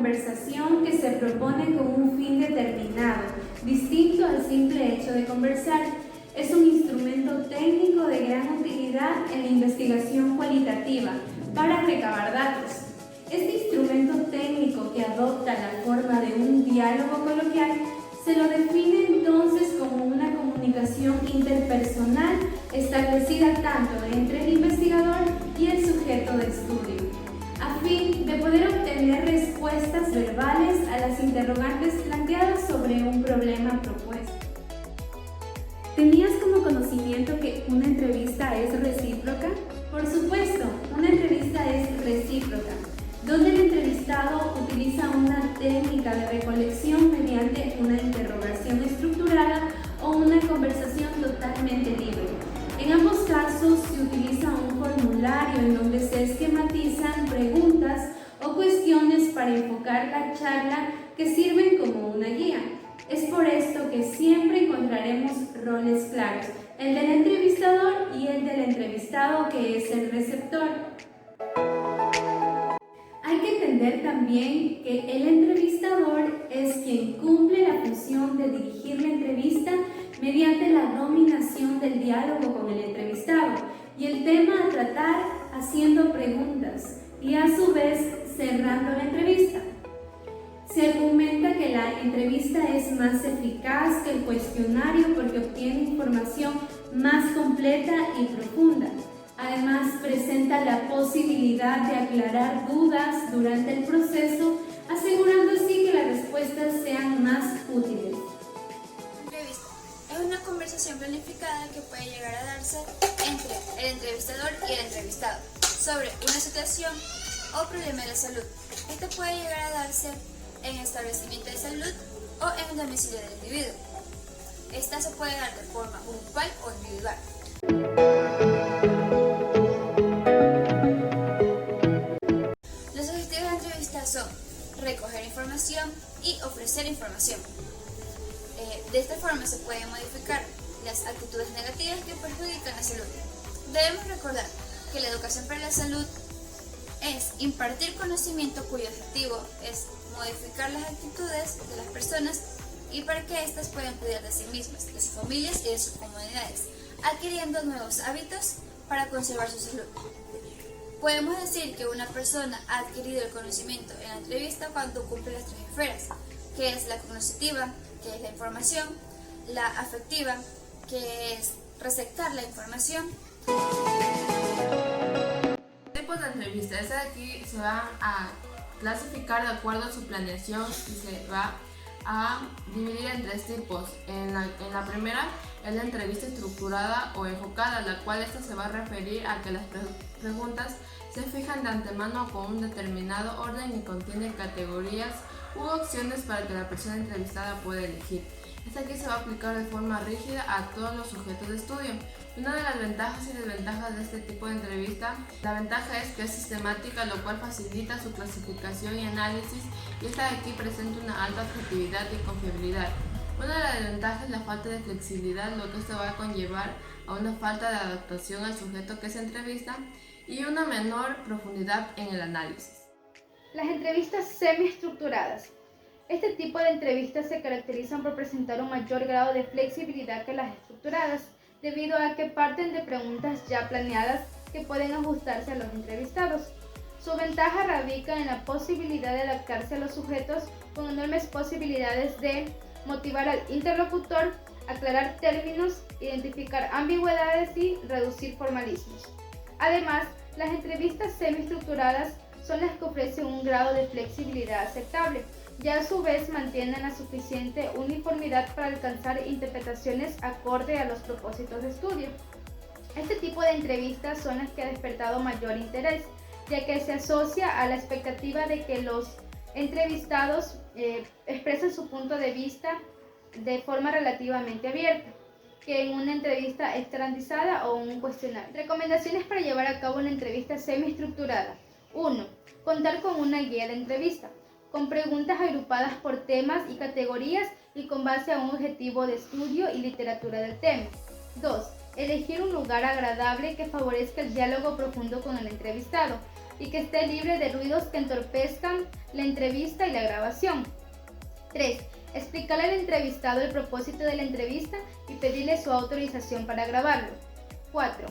conversación que se propone con un fin determinado, distinto al simple hecho de conversar. Es un instrumento técnico de gran utilidad en la investigación cualitativa para recabar datos. Este instrumento técnico que adopta la forma de un diálogo coloquial se lo define entonces como una comunicación interpersonal establecida tanto entre el investigador y el sujeto de estudio, a fin de poder obtener respuestas verbales a las interrogantes planteadas sobre un problema propuesto. ¿Tenías como conocimiento que una entrevista es recíproca? Por supuesto, una entrevista es recíproca, donde el entrevistado utiliza una técnica de recolección mediante una interrogación estructurada o una conversación totalmente libre. En ambos casos se utiliza un formulario en donde se esquematizan preguntas o cuestiones para enfocar la charla que sirven como una guía. Es por esto que siempre encontraremos roles claros, el del entrevistador y el del entrevistado, que es el receptor. Hay que entender también que el entrevistador es quien cumple la función de dirigir la entrevista mediante la dominación del diálogo con el entrevistado y el tema a tratar haciendo preguntas y a su vez cerrando la entrevista. Se argumenta que la entrevista es más eficaz que el cuestionario porque obtiene información más completa y profunda. Además, presenta la posibilidad de aclarar dudas durante el proceso, asegurando así que las respuestas sean más útiles. Entrevista es una conversación planificada que puede llegar a darse entre el entrevistador y el entrevistado sobre una situación o problema de la salud. Esto puede llegar a darse en establecimiento de salud o en el domicilio del individuo. Esta se puede dar de forma grupal o individual. Los objetivos de la entrevista son recoger información y ofrecer información. De esta forma se pueden modificar las actitudes negativas que perjudican la salud. Debemos recordar que la educación para la salud es impartir conocimiento cuyo objetivo es modificar las actitudes de las personas y para que éstas puedan cuidar de sí mismas, de sus familias y de sus comunidades, adquiriendo nuevos hábitos para conservar su salud. Podemos decir que una persona ha adquirido el conocimiento en la entrevista cuando cumple las tres esferas, que es la cognitiva, que es la información, la afectiva, que es receptar la información. Tipos de entrevistas. Estas de aquí se van a clasificar de acuerdo a su planeación y se va a dividir en tres tipos. En la primera es la entrevista estructurada o enfocada, la cual esta se va a referir a que las preguntas se fijan de antemano con un determinado orden y contiene categorías u opciones para que la persona entrevistada pueda elegir. Esta aquí se va a aplicar de forma rígida a todos los sujetos de estudio. Una de las ventajas y desventajas de este tipo de entrevista, la ventaja es que es sistemática, lo cual facilita su clasificación y análisis, y esta de aquí presenta una alta objetividad y confiabilidad. Una de las desventajas es la falta de flexibilidad, lo que esto va a conllevar a una falta de adaptación al sujeto que se entrevista y una menor profundidad en el análisis. Las entrevistas semiestructuradas. Este tipo de entrevistas se caracterizan por presentar un mayor grado de flexibilidad que las estructuradas, debido a que parten de preguntas ya planeadas que pueden ajustarse a los entrevistados. Su ventaja radica en la posibilidad de adaptarse a los sujetos con enormes posibilidades de motivar al interlocutor, aclarar términos, identificar ambigüedades y reducir formalismos. Además, las entrevistas semiestructuradas son las que ofrecen un grado de flexibilidad aceptable y a su vez mantienen la suficiente uniformidad para alcanzar interpretaciones acorde a los propósitos de estudio. Este tipo de entrevistas son las que han despertado mayor interés, ya que se asocia a la expectativa de que los entrevistados expresen su punto de vista de forma relativamente abierta, que en una entrevista estandarizada o un cuestionario. Recomendaciones para llevar a cabo una entrevista semiestructurada. 1. Contar con una guía de entrevista, con preguntas agrupadas por temas y categorías y con base a un objetivo de estudio y literatura del tema. 2. Elegir un lugar agradable que favorezca el diálogo profundo con el entrevistado y que esté libre de ruidos que entorpezcan la entrevista y la grabación. 3. Explicarle al entrevistado el propósito de la entrevista y pedirle su autorización para grabarlo. 4.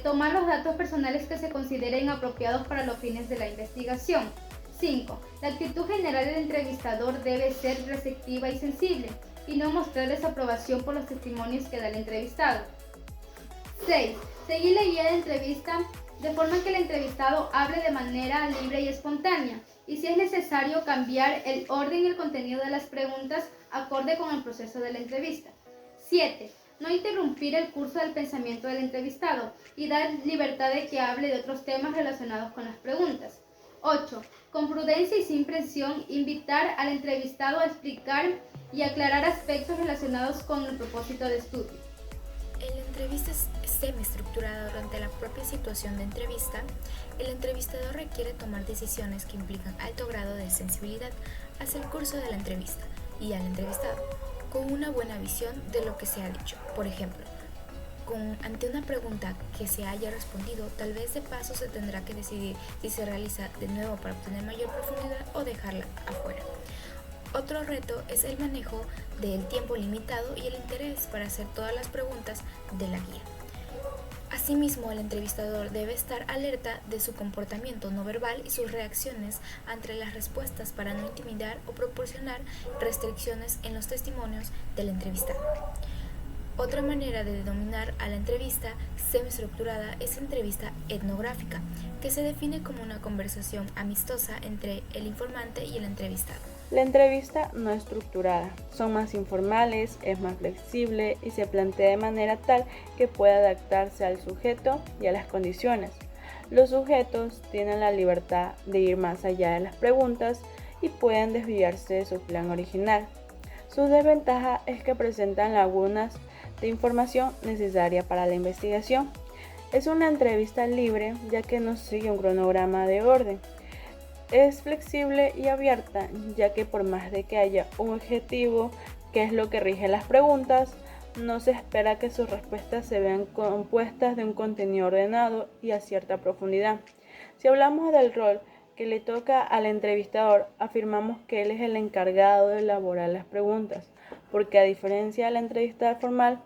Tomar los datos personales que se consideren apropiados para los fines de la investigación. 5. La actitud general del entrevistador debe ser receptiva y sensible y no mostrar desaprobación por los testimonios que da el entrevistado. 6. Seguir la guía de entrevista de forma que el entrevistado hable de manera libre y espontánea y si es necesario cambiar el orden y el contenido de las preguntas acorde con el proceso de la entrevista. 7. No interrumpir el curso del pensamiento del entrevistado y dar libertad de que hable de otros temas relacionados con las preguntas. 8. Con prudencia y sin presión, invitar al entrevistado a explicar y aclarar aspectos relacionados con el propósito de estudio. En la entrevista semiestructurada durante la propia situación de entrevista, el entrevistador requiere tomar decisiones que implican alto grado de sensibilidad hacia el curso de la entrevista y al entrevistado, con una buena visión de lo que se ha dicho. Por ejemplo, ante una pregunta que se haya respondido, tal vez de paso se tendrá que decidir si se realiza de nuevo para obtener mayor profundidad o dejarla afuera. Otro reto es el manejo del tiempo limitado y el interés para hacer todas las preguntas de la guía. Asimismo, el entrevistador debe estar alerta de su comportamiento no verbal y sus reacciones ante las respuestas para no intimidar o proporcionar restricciones en los testimonios del entrevistado. Otra manera de denominar a la entrevista semiestructurada es entrevista etnográfica, que se define como una conversación amistosa entre el informante y el entrevistado. La entrevista no estructurada son más informales, es más flexible y se plantea de manera tal que pueda adaptarse al sujeto y a las condiciones. Los sujetos tienen la libertad de ir más allá de las preguntas y pueden desviarse de su plan original. Su desventaja es que presentan lagunas de información necesaria para la investigación. Es una entrevista libre ya que no sigue un cronograma de orden. Es flexible y abierta ya que por más de que haya un objetivo, que es lo que rige las preguntas, no se espera que sus respuestas se vean compuestas de un contenido ordenado y a cierta profundidad. Si hablamos del rol que le toca al entrevistador, afirmamos que él es el encargado de elaborar las preguntas, porque a diferencia de la entrevista formal,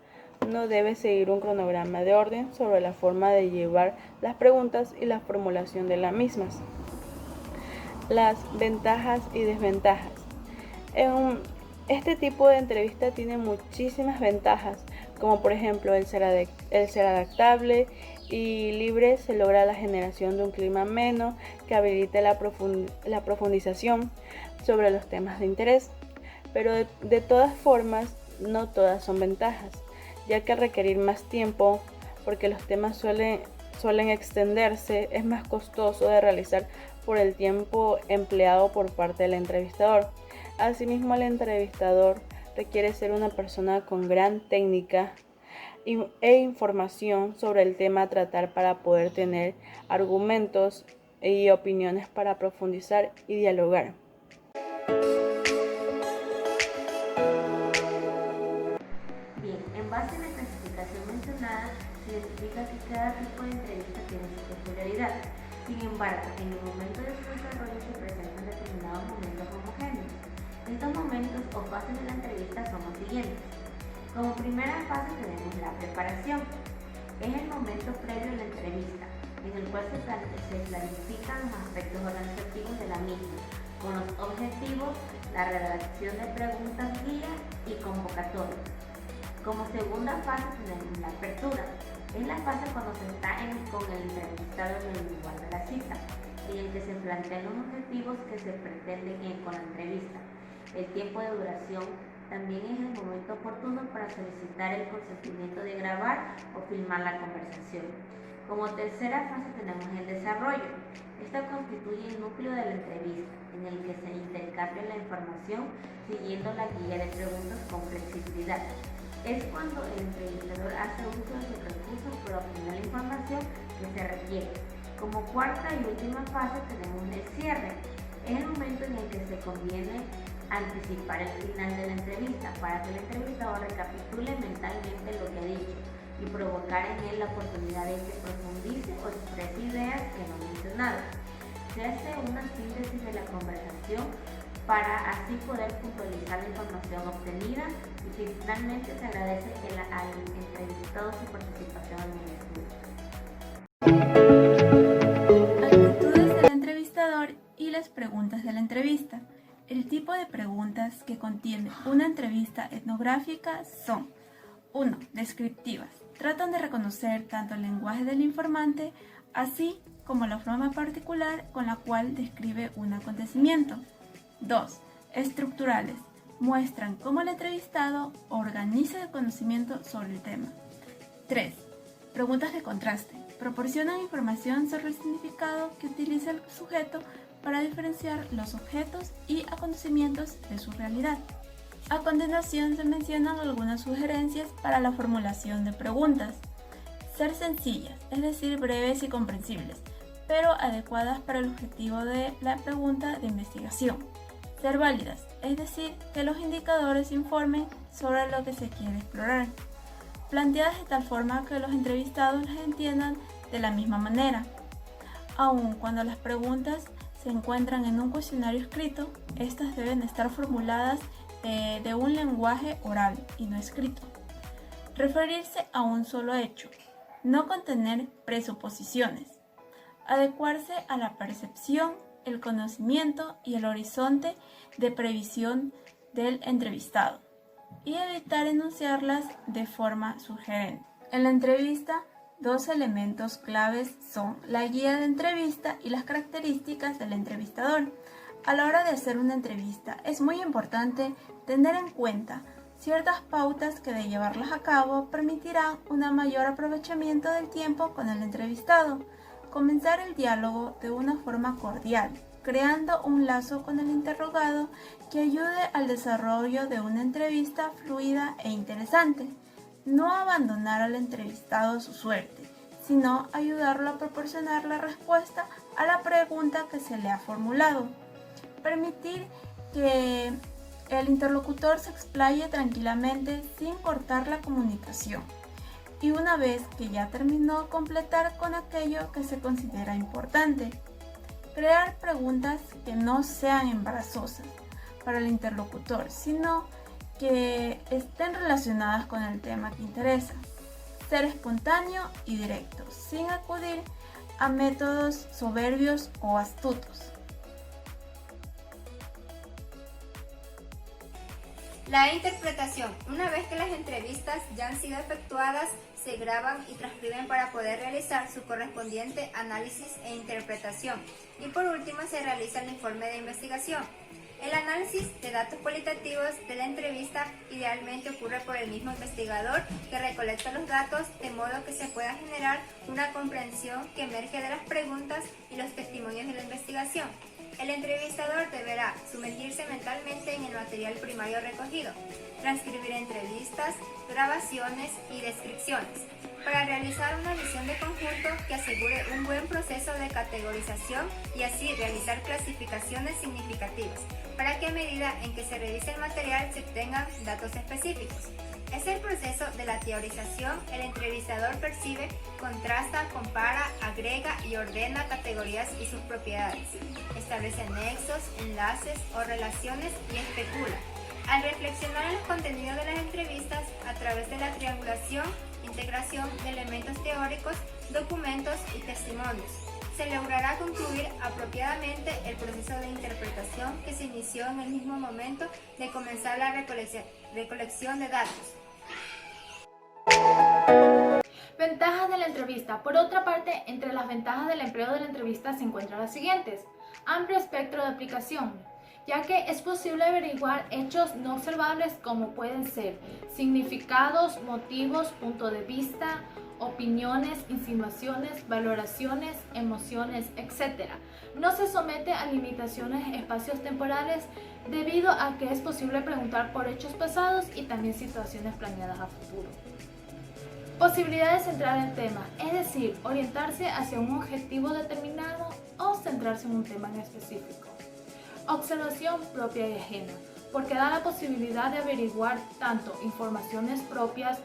no debe seguir un cronograma de orden sobre la forma de llevar las preguntas y la formulación de las mismas. Las ventajas y desventajas. Este tipo de entrevista tiene muchísimas ventajas, como por ejemplo el ser adaptable y libre, se logra la generación de un clima ameno que habilite la profundización sobre los temas de interés, pero de todas formas no todas son ventajas, ya que requerir más tiempo porque los temas suelen extenderse, es más costoso de realizar por el tiempo empleado por parte del entrevistador. Asimismo, el entrevistador requiere ser una persona con gran técnica e información sobre el tema a tratar para poder tener argumentos y opiniones para profundizar y dialogar. Bien, en base a la clasificación mencionada, se identifica que cada tipo de entrevista tiene su peculiaridad. Sin embargo, en el momento de su desarrollo se presentan determinados momentos homogéneos. Estos momentos o fases de la entrevista son los siguientes. Como primera fase tenemos la preparación. Es el momento previo a la entrevista, en el cual se planifican los aspectos organizativos de la misma, con los objetivos, la redacción de preguntas guía y convocatoria. Como segunda fase tenemos la apertura. Es la fase cuando se está con el entrevistado en el lugar de la cita, en el que se plantean los objetivos que se pretenden con la entrevista. El tiempo de duración también es el momento oportuno para solicitar el consentimiento de grabar o filmar la conversación. Como tercera fase tenemos el desarrollo. Esta constituye el núcleo de la entrevista, en el que se intercambia la información siguiendo la guía de preguntas con flexibilidad. Es cuando el entrevistador hace uso de sus recursos para obtener la información que se requiere. Como cuarta y última fase tenemos el cierre. Es el momento en el que se conviene anticipar el final de la entrevista para que el entrevistador recapitule mentalmente lo que ha dicho y provocar en él la oportunidad de que profundice o exprese ideas que no ha mencionado. se hace una síntesis de la conversación para así poder puntualizar la información obtenida y finalmente se agradece al entrevistado su participación en el estudio. Actitudes del entrevistador y las preguntas de la entrevista. El tipo de preguntas que contiene una entrevista etnográfica son 1. Descriptivas. Tratan de reconocer tanto el lenguaje del informante, así como la forma particular con la cual describe un acontecimiento. 2. Estructurales. Muestran cómo el entrevistado organiza el conocimiento sobre el tema. 3. Preguntas de contraste. Proporcionan información sobre el significado que utiliza el sujeto para diferenciar los objetos y acontecimientos de su realidad. A continuación se mencionan algunas sugerencias para la formulación de preguntas. Ser sencillas, es decir, breves y comprensibles, pero adecuadas para el objetivo de la pregunta de investigación. Ser válidas, es decir, que los indicadores informen sobre lo que se quiere explorar. Planteadas de tal forma que los entrevistados las entiendan de la misma manera. Aun cuando las preguntas se encuentran en un cuestionario escrito, estas deben estar formuladas de un lenguaje oral y no escrito. Referirse a un solo hecho, no contener presuposiciones. Adecuarse a la percepción, el conocimiento y el horizonte de previsión del entrevistado y evitar enunciarlas de forma sugerente. En la entrevista, dos elementos claves son la guía de entrevista y las características del entrevistador. A la hora de hacer una entrevista es muy importante tener en cuenta ciertas pautas que de llevarlas a cabo permitirán un mayor aprovechamiento del tiempo con el entrevistado. Comenzar el diálogo de una forma cordial, creando un lazo con el interrogado que ayude al desarrollo de una entrevista fluida e interesante. No abandonar al entrevistado a su suerte, sino ayudarlo a proporcionar la respuesta a la pregunta que se le ha formulado. Permitir que el interlocutor se explaye tranquilamente sin cortar la comunicación. Y una vez que ya terminó, completar con aquello que se considera importante. Crear preguntas que no sean embarazosas para el interlocutor, sino que estén relacionadas con el tema que interesa. Ser espontáneo y directo, sin acudir a métodos soberbios o astutos. La interpretación. Una vez que las entrevistas ya han sido efectuadas, se graban y transcriben para poder realizar su correspondiente análisis e interpretación. Y por último se realiza el informe de investigación. El análisis de datos cualitativos de la entrevista idealmente ocurre por el mismo investigador que recolecta los datos de modo que se pueda generar una comprensión que emerge de las preguntas y los testimonios de la investigación. El entrevistador deberá sumergirse mentalmente en el material primario recogido, transcribir entrevistas, grabaciones y descripciones, para realizar una visión de conjunto que asegure un buen proceso de categorización y así realizar clasificaciones significativas, para que a medida en que se revise el material se obtengan datos específicos. Es el proceso de la teorización. El entrevistador percibe, contrasta, compara, agrega y ordena categorías y sus propiedades. Establece nexos, enlaces o relaciones y especula. Al reflexionar en los contenidos de las entrevistas a través de la triangulación, integración de elementos teóricos, documentos y testimonios, se logrará concluir apropiadamente el proceso de interpretación que se inició en el mismo momento de comenzar la recolección de datos. Ventajas de la entrevista. Por otra parte, entre las ventajas del empleo de la entrevista se encuentran las siguientes. Amplio espectro de aplicación, ya que es posible averiguar hechos no observables como pueden ser significados, motivos, punto de vista, opiniones, insinuaciones, valoraciones, emociones, etc. No se somete a limitaciones espacios temporales debido a que es posible preguntar por hechos pasados y también situaciones planeadas a futuro. Posibilidad de centrar el tema, es decir, orientarse hacia un objetivo determinado o centrarse en un tema en específico. Observación propia y ajena, porque da la posibilidad de averiguar tanto informaciones propias,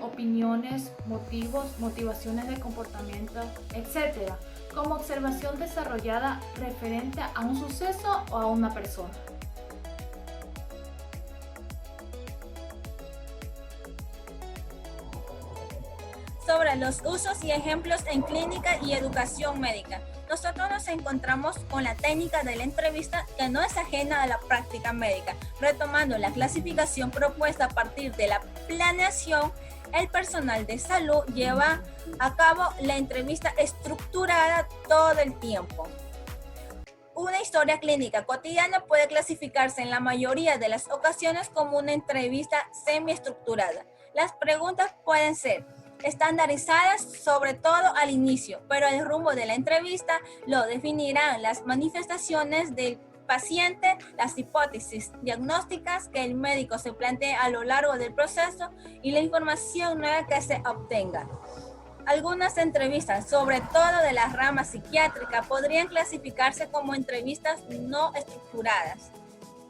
opiniones, motivos, motivaciones de comportamiento, etc., como observación desarrollada referente a un suceso o a una persona. Sobre los usos y ejemplos en clínica y educación médica. Nosotros nos encontramos con la técnica de la entrevista que no es ajena a la práctica médica. Retomando la clasificación propuesta a partir de la planeación, el personal de salud lleva a cabo la entrevista estructurada todo el tiempo. Una historia clínica cotidiana puede clasificarse en la mayoría de las ocasiones como una entrevista semiestructurada. Las preguntas pueden ser estandarizadas, sobre todo al inicio, pero el rumbo de la entrevista lo definirán las manifestaciones del paciente, las hipótesis diagnósticas que el médico se plantea a lo largo del proceso y la información nueva que se obtenga. Algunas entrevistas, sobre todo de la rama psiquiátrica, podrían clasificarse como entrevistas no estructuradas.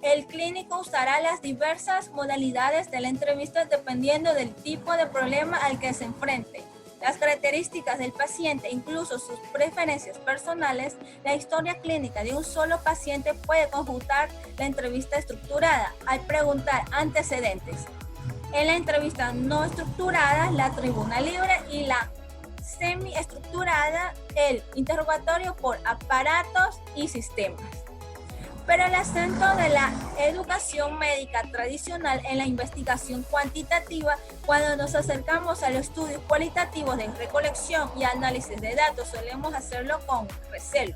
El clínico usará las diversas modalidades de la entrevista dependiendo del tipo de problema al que se enfrente, las características del paciente, incluso sus preferencias personales. La historia clínica de un solo paciente puede conjuntar la entrevista estructurada al preguntar antecedentes. En la entrevista no estructurada, la tribuna libre, y la semiestructurada, el interrogatorio por aparatos y sistemas. Pero el acento de la educación médica tradicional en la investigación cuantitativa, cuando nos acercamos a los estudios cualitativos de recolección y análisis de datos, solemos hacerlo con recelo.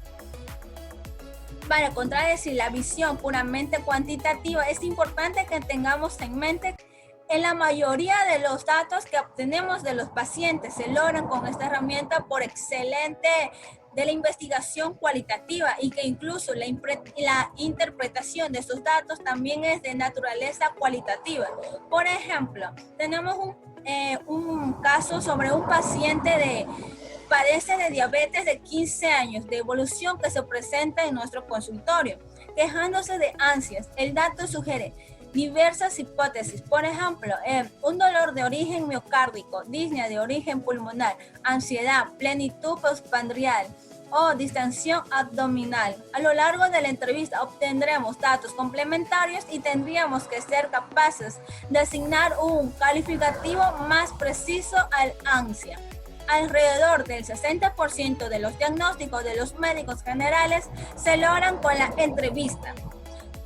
Para contradecir la visión puramente cuantitativa, es importante que tengamos en mente en la mayoría de los datos que obtenemos de los pacientes se logran con esta herramienta por excelente de la investigación cualitativa, y que incluso la interpretación de esos datos también es de naturaleza cualitativa. Por ejemplo, tenemos un caso sobre un paciente padece de diabetes de 15 años de evolución que se presenta en nuestro consultorio, quejándose de ansias. El dato sugiere diversas hipótesis, por ejemplo, un dolor de origen miocárdico, disnea de origen pulmonar, ansiedad, plenitud postprandial o distensión abdominal. A lo largo de la entrevista obtendremos datos complementarios y tendríamos que ser capaces de asignar un calificativo más preciso al ansia. Alrededor del 60% de los diagnósticos de los médicos generales se logran con la entrevista,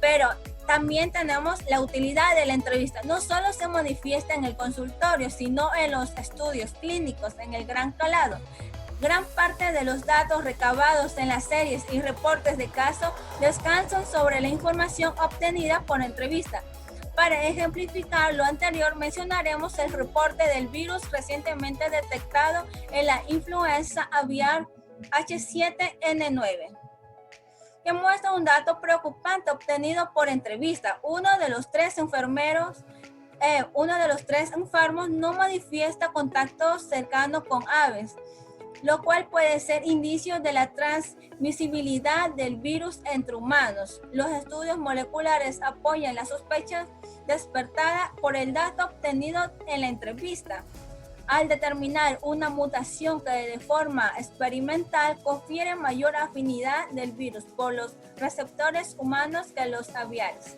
pero también tenemos la utilidad de la entrevista. No solo se manifiesta en el consultorio, sino en los estudios clínicos en el gran calado. Gran parte de los datos recabados en las series y reportes de caso descansan sobre la información obtenida por entrevista. Para ejemplificar lo anterior, mencionaremos el reporte del virus recientemente detectado en la influenza aviar H7N9. Que muestra un dato preocupante obtenido por entrevista. Uno de los tres enfermos no manifiesta contacto cercano con aves, lo cual puede ser indicio de la transmisibilidad del virus entre humanos. Los estudios moleculares apoyan la sospecha despertada por el dato obtenido en la entrevista, al determinar una mutación que de forma experimental confiere mayor afinidad del virus por los receptores humanos que los aviares.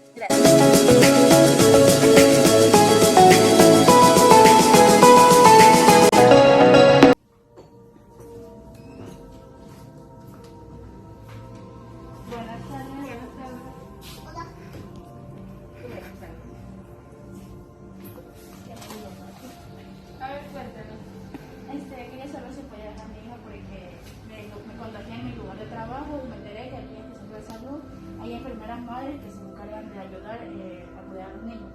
Quería saber si podía dejar a mi hija porque me contagié en mi lugar de trabajo y me enteré que aquí en el centro de salud hay enfermeras madres que se encargan de ayudar a cuidar a los niños.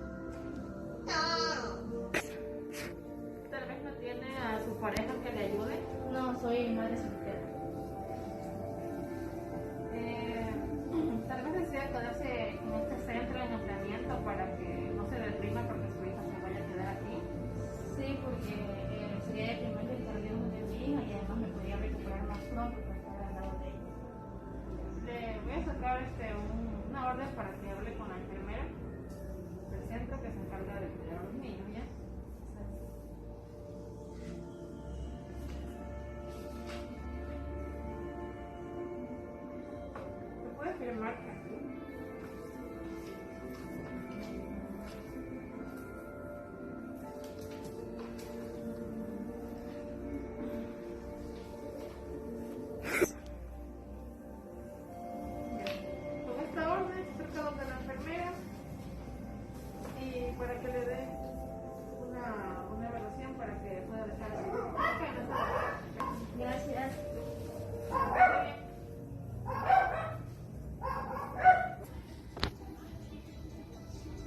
Tal vez no tiene a su pareja que le ayude. No, soy madre soltera. Tal vez desea quedarse en este centro de nutriamiento para que no se deprima porque su hija se vaya a quedar aquí. Sí, porque sería deprimente estar lejos de mi hija y además me podría recuperar más pronto para estar al lado de ella. Le voy a sacar una orden para que hable con la enfermera del centro que se encarga de cuidar a los niños, ¿ya?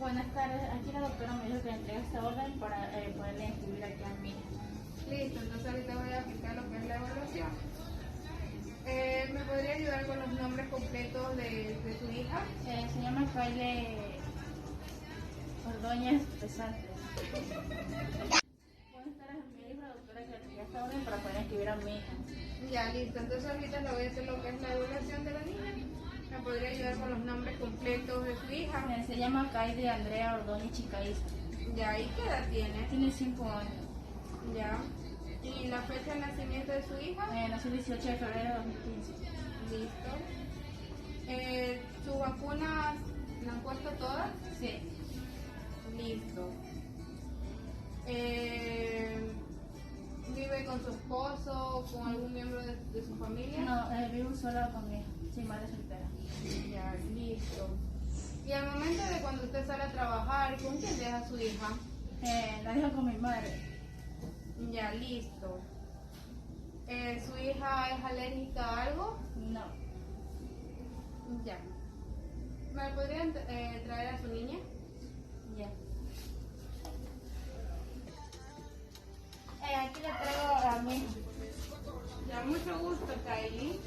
buenas tardes. Aquí la doctora me dijo que entregue esta orden para poderle inscribir aquí a mi hija. Listo, entonces ahorita voy a aplicar lo que es la evaluación. ¿Me podría ayudar con los nombres completos de su hija? Se llama Kyle Ordóñez Pesante. Buenas tardes, me dijo la doctora que le entregue esta orden para poder inscribir a mi hija. Ya, listo, entonces ahorita le voy a hacer lo que es la evaluación de la niña. ¿Me podría ayudar con los nombres completos de su hija? Se llama Kaide Andrea Ordóñez Chicaiza. Ya, ¿y qué edad tiene? Tiene 5 años. Ya. ¿Y la fecha de nacimiento de su hija? Nació el 18 de febrero de 2015. Listo. ¿Sus vacunas las han puesto todas? Sí. Listo. ¿Vive con su esposo o con algún miembro de su familia? No, vivo sola con mi hija, sin madre soltera. Ya, listo. Y al momento de cuando usted sale a trabajar, ¿con quién deja a su hija? La dejo con mi madre. Ya, listo. ¿Su hija es alérgica a algo? No. Ya. ¿Me podrían traer a su niña? Ya. Aquí le traigo a mi hija. Ya, mucho gusto, Kylie.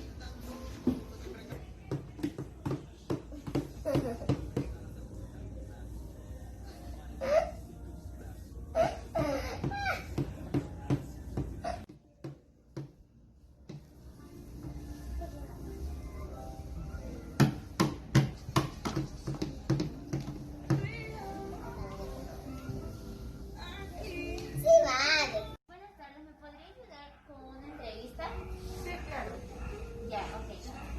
Buenas tardes, ¿me podría ayudar con una entrevista? Sí, claro. Ya, ok.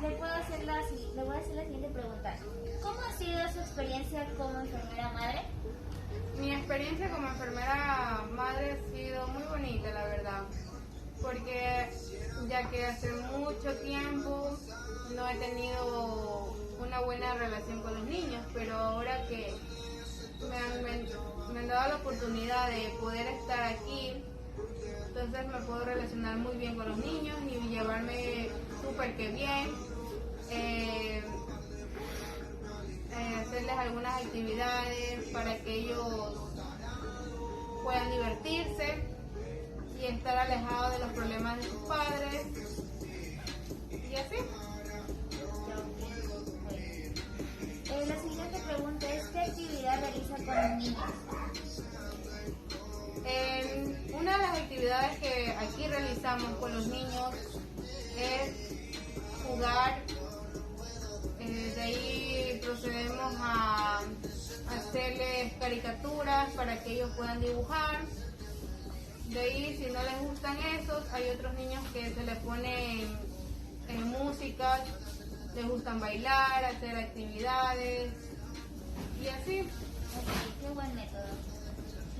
Le voy a hacer la siguiente pregunta. ¿Cómo ha sido su experiencia como enfermera madre? Mi experiencia como enfermera madre ha sido muy bonita, la verdad, porque ya que hace mucho tiempo no he tenido una buena relación con los niños, pero ahora que me han dado la oportunidad de poder estar aquí, entonces me puedo relacionar muy bien con los niños y llevarme súper que bien. Hacerles algunas actividades para que ellos puedan divertirse y estar alejados de los problemas de sus padres y así. La siguiente pregunta es ¿qué actividad realiza con los niños? Una de las actividades que aquí realizamos con los niños es jugar. De ahí procedemos a hacerles caricaturas para que ellos puedan dibujar. De ahí, si no les gustan esos, hay otros niños que se les ponen música, les gustan bailar, hacer actividades y así. Ok, qué buen método.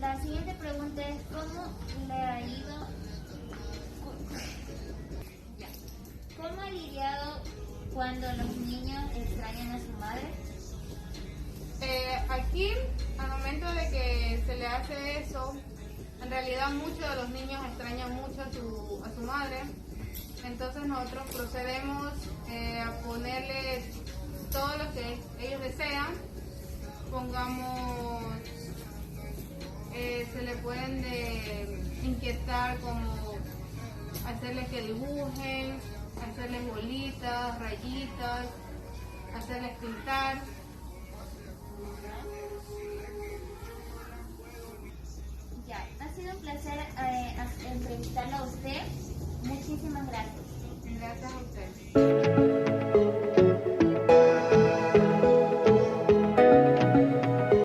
La siguiente pregunta es ¿cómo le ha ido? ¿Cómo ha lidiado cuando los niños extrañan a su madre? Aquí, al momento de que se le hace eso, en realidad muchos de los niños extrañan mucho a su madre. Entonces nosotros procedemos a ponerles todo lo que ellos desean. Pongamos, se le pueden inquietar como hacerles que dibujen, hacerles bolitas, rayitas, hacerles pintar. Ya, ha sido un placer entrevistarlo a usted. Muchísimas gracias. Gracias a usted.